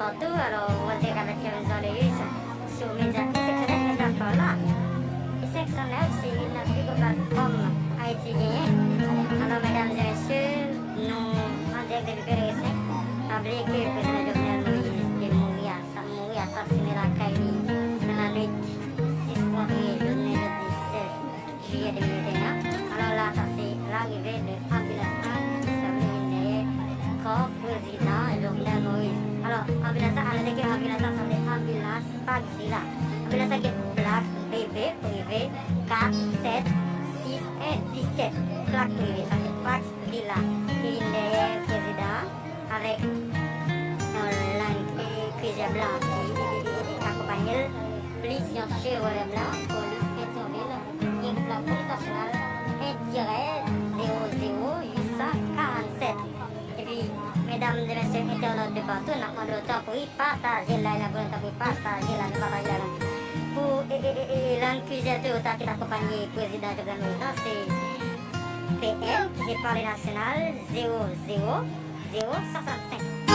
partout. Alors, on va dire qu'avec Kevin Zollus, sur Média exceptionnel, Média là. Exceptionnel, c'est une plus grande plateforme haïtienne. Alors, mesdames et messieurs, nous, en direct depuis Pérésin, rappelez que le président Jovenel Moïse est mort assassiné la Kaili dans la nuit 6 février, journée le 16 juillet 2021. Alors là, ça c'est l'arrivée de ambulance qui s'appelle derrière corps président Jovenel Moïse. Alors, ambulance, à l'époque, ambulance, c'est ambulance taxi là. Ambulance qui est plaque bébé privé 4, 7, 6 et 17. Plaque privée, ça c'est plaque villa qui est derrière président avec cuisine blanc qui accompagne policier chevalier blanc, police Pétionville, et la police nationale intérêt 00847. Et puis, mesdames et messieurs internautes de partout, nous avons le temps pour y partager là, nous avons le temps pour y partager là, nous partager là. Pour l'inclusion Toyota qui accompagne le président de la Maison, c'est PL, qui est parlé national 00065.